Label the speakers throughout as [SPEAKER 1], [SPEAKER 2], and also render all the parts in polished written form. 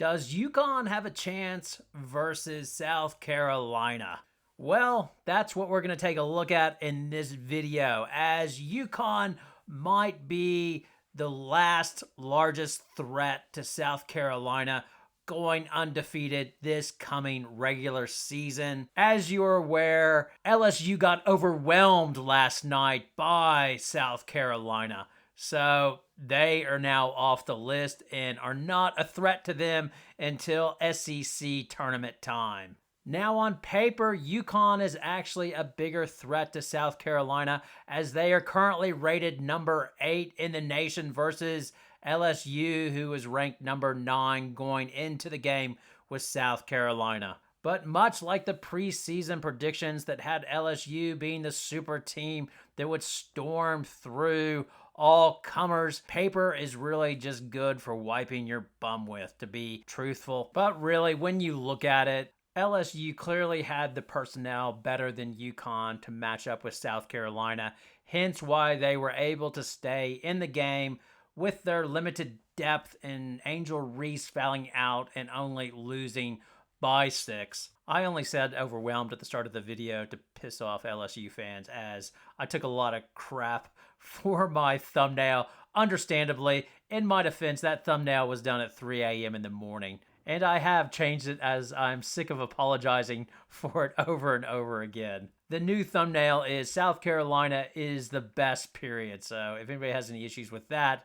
[SPEAKER 1] Does Yukon have a chance versus South Carolina? Well, that's what we're going to take a look at in this video, as Yukon might be the last largest threat to South Carolina going undefeated this coming regular season. As you're aware, LSU got overwhelmed last night by South Carolina. So they are now off the list and are not a threat to them until SEC tournament time. Now on paper, Yukon is actually a bigger threat to South Carolina, as they are currently rated number 8 in the nation versus LSU, who is ranked number 9 going into the game with South Carolina. But much like the preseason predictions that had LSU being the super team that would storm through all comers, paper is really just good for wiping your bum with, to be truthful. But really, when you look at it, LSU clearly had the personnel better than Yukon to match up with South Carolina, hence why they were able to stay in the game with their limited depth and Angel Reese fouling out and only losing by 6. I only said overwhelmed at the start of the video to piss off LSU fans, as I took a lot of crap for my thumbnail. Understandably, in my defense, that thumbnail was done at 3 a.m. in the morning. And I have changed it, as I'm sick of apologizing for it over and over again. The new thumbnail is South Carolina is the best, period. So if anybody has any issues with that,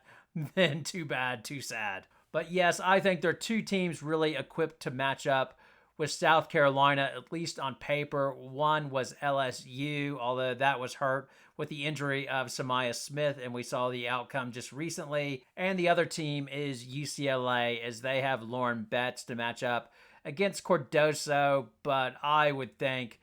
[SPEAKER 1] then too bad, too sad. But yes, I think there are two teams really equipped to match up with South Carolina, at least on paper. One was LSU, although that was hurt with the injury of Samaya Smith, and we saw the outcome just recently. And the other team is UCLA, as they have Lauren Betts to match up against Cardoso, but I would think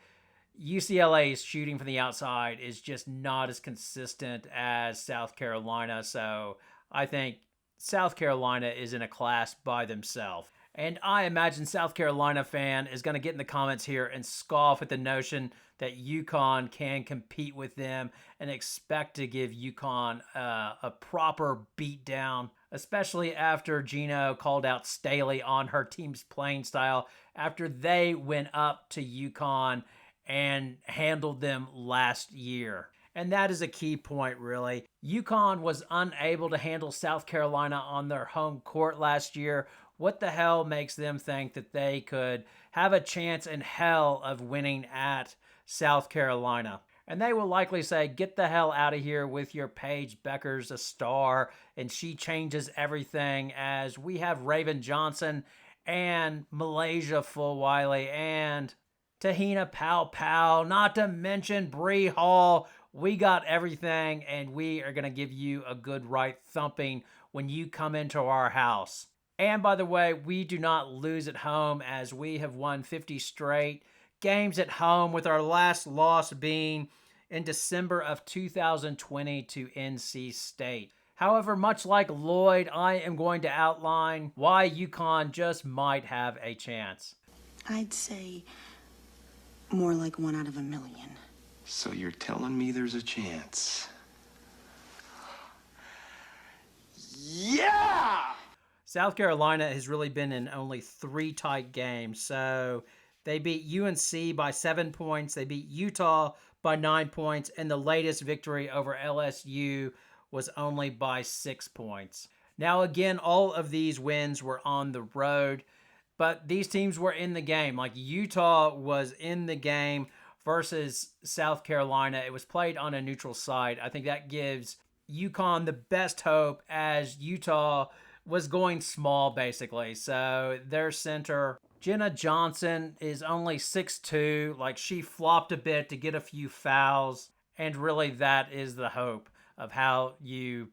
[SPEAKER 1] UCLA's shooting from the outside is just not as consistent as South Carolina, so I think South Carolina is in a class by themselves. And I imagine South Carolina fan is going to get in the comments here and scoff at the notion that Yukon can compete with them and expect to give Yukon a proper beatdown, especially after Gino called out Staley on her team's playing style after they went up to Yukon and handled them last year. And that is a key point, really. Yukon was unable to handle South Carolina on their home court last year. What the hell makes them think that they could have a chance in hell of winning at South Carolina? And they will likely say, get the hell out of here with your Paige Bueckers, a star, and she changes everything, as we have Raven Johnson and Malaysia Fulwiley and Tahina Pow, not to mention Bree Hall. We got everything, and we are going to give you a good right thumping when you come into our house. And by the way, we do not lose at home, as we have won 50 straight games at home, with our last loss being in December of 2020 to NC State. However, much like Lloyd, I am going to outline why Yukon just might have a chance.
[SPEAKER 2] I'd say more like 1 out of 1,000,000.
[SPEAKER 3] So you're telling me there's a chance? Yeah!
[SPEAKER 1] South Carolina has really been in only 3 tight games. So they beat UNC by 7 points. They beat Utah by 9 points. And the latest victory over LSU was only by 6 points. Now, again, all of these wins were on the road, but these teams were in the game. Like Utah was in the game versus South Carolina. It was played on a neutral site. I think that gives Yukon the best hope, as Utah was going small, basically. So their center, Jenna Johnson, is only 6'2". Like, she flopped a bit to get a few fouls. And really, that is the hope of how you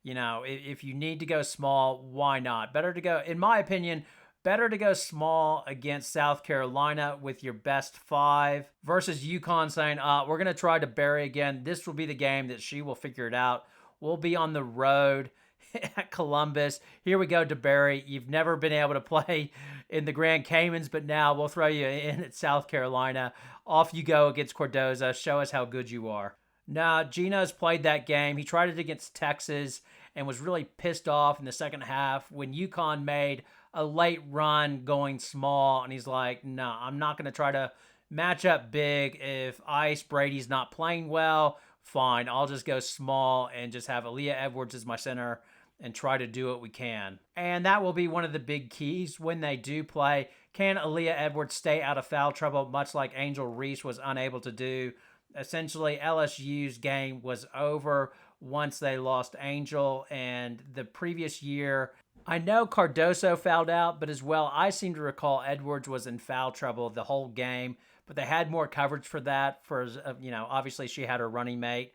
[SPEAKER 1] know, if you need to go small, why not? Better to go, in my opinion, better to go small against South Carolina with your best 5 versus Yukon saying, we're going to try to bury again. This will be the game that she will figure it out. We'll be on the road at Columbus. Here we go, DeBerry. You've never been able to play in the Grand Caymans, but now we'll throw you in at South Carolina. Off you go against Cardoso. Show us how good you are. Now, Gino's played that game. He tried it against Texas and was really pissed off in the second half when Yukon made a late run going small, and he's like, no, I'm not going to try to match up big. If Ice Brady's not playing well, fine, I'll just go small and just have Aaliyah Edwards as my center and try to do what we can. And that will be one of the big keys when they do play. Can Aaliyah Edwards stay out of foul trouble, much like Angel Reese was unable to do? Essentially, LSU's game was over once they lost Angel, and the previous year, I know Cardoso fouled out, but as well, I seem to recall Edwards was in foul trouble the whole game, but they had more coverage for that. Obviously she had her running mate,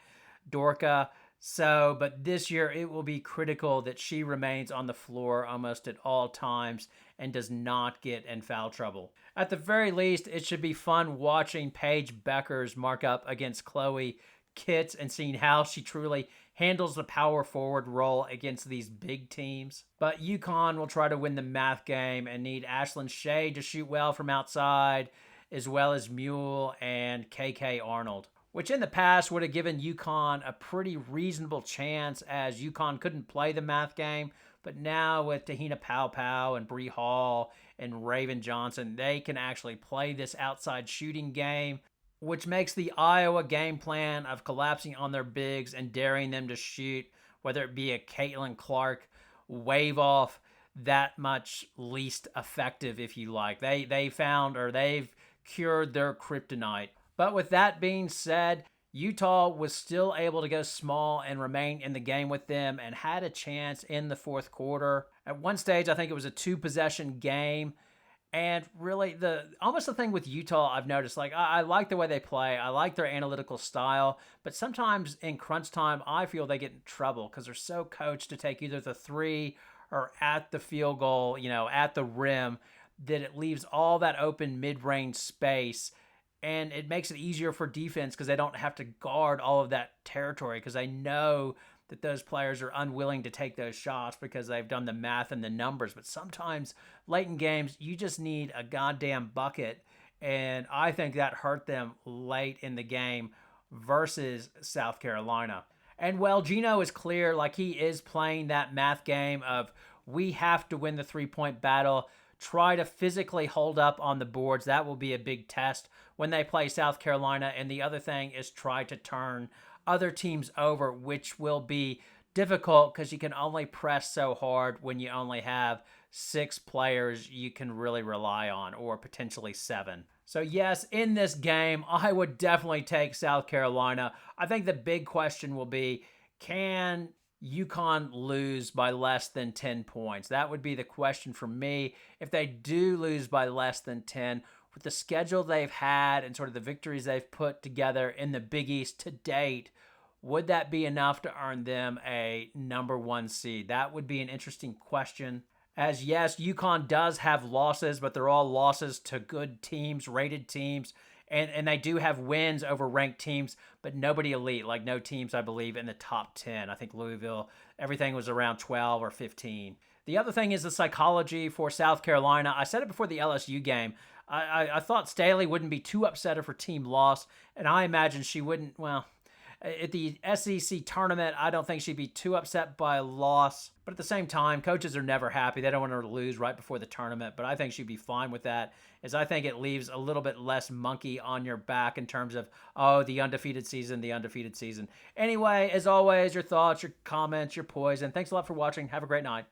[SPEAKER 1] Dorka. So, but this year it will be critical that she remains on the floor almost at all times and does not get in foul trouble. At the very least, it should be fun watching Paige Bueckers mark up against Chloe Kitts and seeing how she truly handles the power forward role against these big teams. But UConn will try to win the math game and need Ashlyn Shea to shoot well from outside, as well as Mule and KK Arnold, which in the past would have given UConn a pretty reasonable chance, as UConn couldn't play the math game. But now with Tahina Pow and Bree Hall and Raven Johnson, they can actually play this outside shooting game, which makes the Iowa game plan of collapsing on their bigs and daring them to shoot, whether it be a Caitlin Clark wave off, that much least effective, if you like. They've cured their kryptonite. But with that being said, Utah was still able to go small and remain in the game with them and had a chance in the fourth quarter. At one stage, I think it was a 2-possession game. And really, almost the thing with Utah I've noticed, like, I like the way they play. I like their analytical style. But sometimes in crunch time, I feel they get in trouble because they're so coached to take either the three or at the field goal, at the rim, that it leaves all that open mid-range space. And it makes it easier for defense because they don't have to guard all of that territory, because they know that those players are unwilling to take those shots because they've done the math and the numbers. But sometimes late in games, you just need a goddamn bucket. And I think that hurt them late in the game versus South Carolina. And well, Gino is clear, like he is playing that math game of we have to win the three-point battle, try to physically hold up on the boards. That will be a big test when they play South Carolina. And the other thing is try to turn other teams over, which will be difficult because you can only press so hard when you only have 6 players you can really rely on, or potentially 7. So yes, in this game, I would definitely take South Carolina. I think the big question will be, can UConn lose by less than 10 points? That would be the question for me. If they do lose by less than 10, with the schedule they've had and sort of the victories they've put together in the Big East to date, would that be enough to earn them a number 1 seed? That would be an interesting question. As yes, UConn does have losses, but they're all losses to good teams, rated teams. And they do have wins over ranked teams, but nobody elite, like no teams, I believe, in the top 10. I think Louisville, everything was around 12 or 15. The other thing is the psychology for South Carolina. I said it before the LSU game. I thought Staley wouldn't be too upset if her team lost, and I imagine she wouldn't, at the SEC tournament, I don't think she'd be too upset by a loss. But at the same time, coaches are never happy. They don't want her to lose right before the tournament. But I think she'd be fine with that, as I think it leaves a little bit less monkey on your back in terms of, the undefeated season, Anyway, as always, your thoughts, your comments, your poison. Thanks a lot for watching. Have a great night.